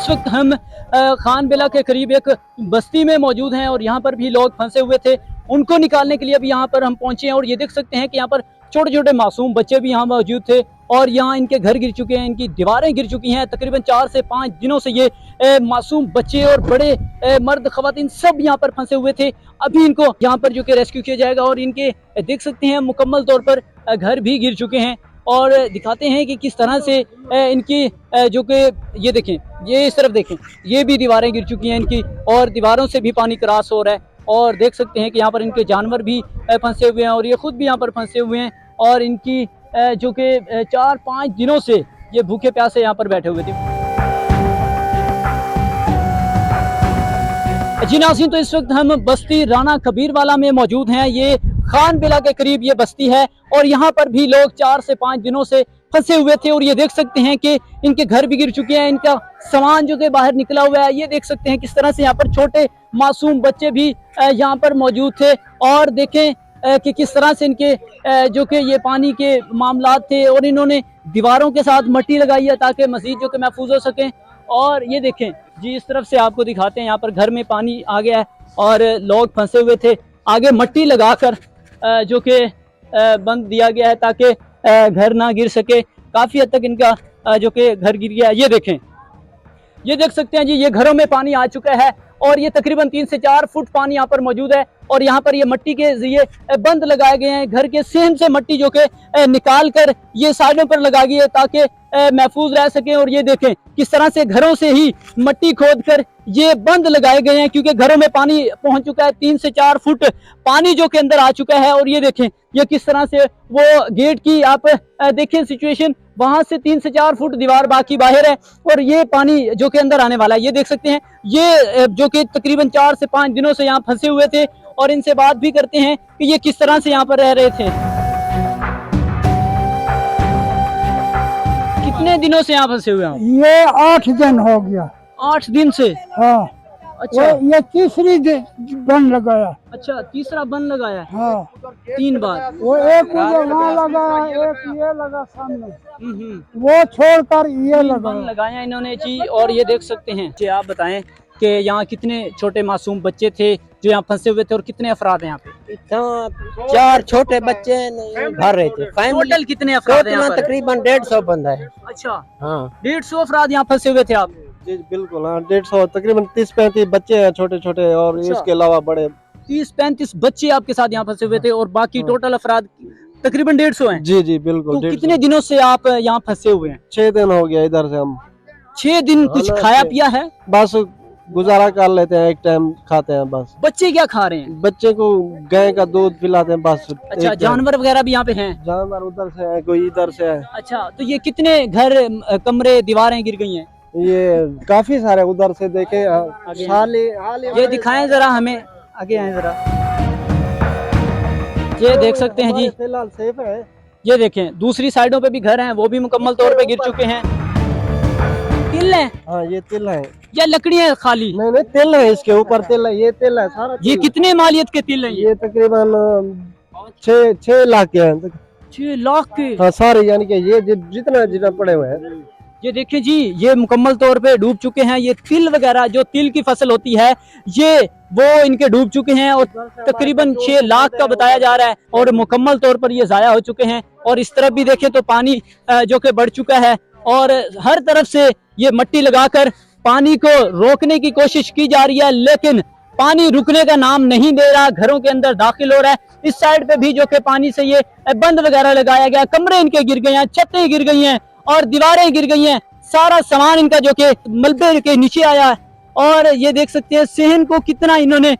इस वक्त हम खान बेला के करीब एक बस्ती में मौजूद हैं और यहाँ पर भी लोग फंसे हुए थे। उनको निकालने के लिए अभी यहाँ पर हम पहुंचे हैं और ये देख सकते हैं कि यहाँ पर छोटे छोटे मासूम बच्चे भी यहाँ मौजूद थे और यहाँ इनके घर गिर चुके हैं, इनकी दीवारें गिर चुकी हैं। तकरीबन 4 से 5 दिनों से ये मासूम बच्चे और बड़े मर्द ख़वातीन सब यहाँ पर फंसे हुए थे। अभी इनको यहाँ पर जो कि रेस्क्यू किया जाएगा और इनके देख सकते हैं मुकम्मल तौर पर घर भी गिर चुके हैं और दिखाते हैं कि किस तरह से इनकी जो कि ये देखें, ये इस तरफ देखें, ये भी दीवारें गिर चुकी हैं इनकी और दीवारों से भी पानी क्रॉस हो रहा है और देख सकते हैं कि यहाँ पर इनके जानवर भी फंसे हुए हैं और ये खुद भी यहाँ पर फंसे हुए हैं और इनकी जो कि 4-5 दिनों से ये भूखे प्यासे यहाँ पर बैठे हुए थे। जी नाज़रीन, तो इस वक्त हम बस्ती राना कबीर वाला में मौजूद हैं। ये खान बेला के करीब ये बस्ती है और यहाँ पर भी लोग 4 से 5 दिनों से फंसे हुए थे और ये देख सकते हैं कि इनके घर भी गिर चुके हैं, इनका सामान जो कि बाहर निकला हुआ है। ये देख सकते हैं किस तरह से यहाँ पर छोटे मासूम बच्चे भी यहाँ पर मौजूद थे और देखें कि किस तरह से इनके जो कि ये पानी के मामलात थे और इन्होंने दीवारों के साथ मट्टी लगाई है ताकि मज़ीद जो कि महफूज हो सकें। और ये देखें जी, इस तरफ से आपको दिखाते हैं, यहाँ पर घर में पानी आ गया है और लोग फंसे हुए थे। आगे मट्टी लगाकर जो कि बंद दिया गया है ताकि घर ना गिर सके। काफ़ी हद तक इनका जो कि घर गिर गया है। ये देखें, ये देख सकते हैं जी, ये घरों में पानी आ चुका है और ये तकरीबन 3 से 4 फुट पानी यहाँ पर मौजूद है और यहाँ पर ये मट्टी के जरिए बंद लगाए गए हैं। घर के सहन से मट्टी जो कि निकाल कर ये साइडों पर लगा गई है ताकि महफूज रह सके। और ये देखें किस तरह से घरों से ही मट्टी खोद कर ये बंद लगाए गए हैं क्योंकि घरों में पानी पहुंच चुका है। 3 से 4 फुट पानी जो के अंदर आ चुका है और ये देखें ये किस तरह से वो गेट की आप देखें सिचुएशन, वहां से 3 से 4 फुट दीवार बाकी बाहर है और ये पानी जो के अंदर आने वाला है। ये देख सकते हैं, ये जो कि तकरीबन 4 से 5 दिनों से यहाँ फंसे हुए थे और इनसे बात भी करते हैं कि ये किस तरह से यहाँ पर रह रहे थे। कितने दिनों से यहाँ फंसे हुए हैं? ये 8 दिन हो गया। 8 दिन से? हाँ। अच्छा, ये तीसरी बन लगाया। अच्छा, तीसरा बन लगाया है? हाँ। 3 बार? वो एक वहाँ लगाया, एक ये लगा सामने, वो छोड़कर ये लगाया इन्होंने जी। और ये देख सकते हैं जी, आप बताएं कि यहाँ कितने छोटे मासूम बच्चे थे जो यहाँ फंसे हुए थे और कितने अफराद हैं यहाँ पे? 4 छोटे बच्चे भर रहे थे। टोटल कितने अफराद हैं यहाँ पर? तकरीबन 150 बंदा है। अच्छा, हाँ, 150 अफराद यहाँ फंसे हुए थे आप? जी बिल्कुल, हाँ, 150 तकरीबन 30-35 बच्चे हैं छोटे छोटे और अच्छा, इसके अलावा बड़े 30-35 बच्चे आपके साथ यहाँ फंसे हुए थे और बाकी टोटल अफराद तकरीबन 150 हैं? जी जी बिल्कुल। तो कितने दिनों से आप यहाँ फंसे हुए हैं? 6 दिन हो गया इधर से हम। 6 दिन कुछ खाया पिया है? बस गुजारा कर लेते हैं, एक टाइम खाते हैं बस। बच्चे क्या खा रहे हैं? बच्चे को गाय का दूध पिलाते हैं बस। अच्छा, जानवर वगैरह भी यहाँ पे हैं? जानवर उधर से है, कोई इधर से है। अच्छा, तो ये कितने घर कमरे दीवारें गिर गई हैं? ये काफी सारे उधर से देखे ये दिखाएं जरा हमें, आगे आए जरा। ये देख सकते हैं जी, फिलहाल सेफ है। ये देखें दूसरी साइडों पे भी घर हैं, वो भी मुकम्मल तौर पे गिर चुके हैं। तिल है? हाँ, ये तिल है। या लकड़ियां खाली? नहीं तिल है, इसके ऊपर तिल है, ये तिल है सारा। ये कितने मालियत के तिल हैं? ये तकरीबन 6 लाख के हैं। 6 लाख के? हाँ सारे, यानी कि ये जितना जितना पड़े हुए हैं। ये देखिए जी, ये मुकम्मल तौर पे डूब चुके हैं। ये तिल वगैरह जो तिल की फसल होती है ये वो इनके डूब चुके हैं और तकरीबन 6 लाख का बताया जा रहा है और मुकम्मल तौर पर ये ज़ाया हो चुके हैं। और इस तरफ भी देखें तो पानी जो कि बढ़ चुका है और हर तरफ से ये मट्टी लगाकर पानी को रोकने की कोशिश की जा रही है, लेकिन पानी रुकने का नाम नहीं दे रहा, घरों के अंदर दाखिल हो रहा है। इस साइड पे भी जो कि पानी से ये बंद वगैरह लगाया गया, कमरे इनके गिर गए हैं, छतें गिर गई हैं और दीवारें गिर गई हैं, सारा सामान इनका जो कि मलबे के नीचे आया है। और ये देख सकते हैं सहन को कितना इन्होंने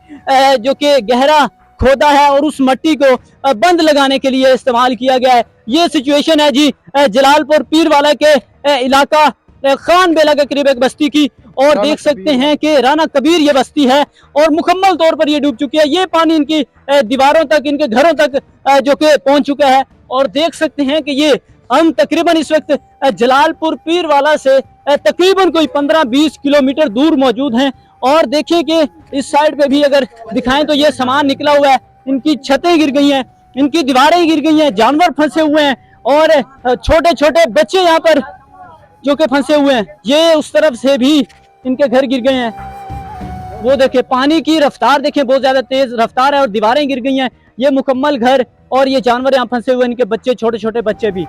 जो कि गहरा खोदा है और उस मट्टी को बंद लगाने के लिए इस्तेमाल किया गया है। ये सिचुएशन है जी जलालपुर पीरवाला के इलाका खान बेला के करीब एक बस्ती की और देख सकते हैं कि राना कबीर ये बस्ती है और मुकम्मल तौर पर ये डूब चुकी है। ये पानी इनकी दीवारों तक, इनके घरों तक जो कि पहुंच चुका है और देख सकते हैं कि ये हम तकरीबन इस वक्त जलालपुर पीरवाला से तकरीबन कोई 15-20 किलोमीटर दूर मौजूद हैं। और देखिए कि इस साइड पे भी अगर दिखाएं तो ये सामान निकला हुआ है, इनकी छतें गिर गई हैं, इनकी दीवारें गिर गई हैं, जानवर फंसे हुए हैं और छोटे छोटे बच्चे यहाँ पर जो कि फंसे हुए हैं। ये उस तरफ से भी इनके घर गिर गए हैं। वो देखे पानी की रफ्तार देखें, बहुत ज्यादा तेज रफ्तार है और दीवारें गिर गई हैं। ये मुकम्मल घर और ये जानवर यहाँ फंसे हुए, इनके बच्चे, छोटे छोटे बच्चे भी।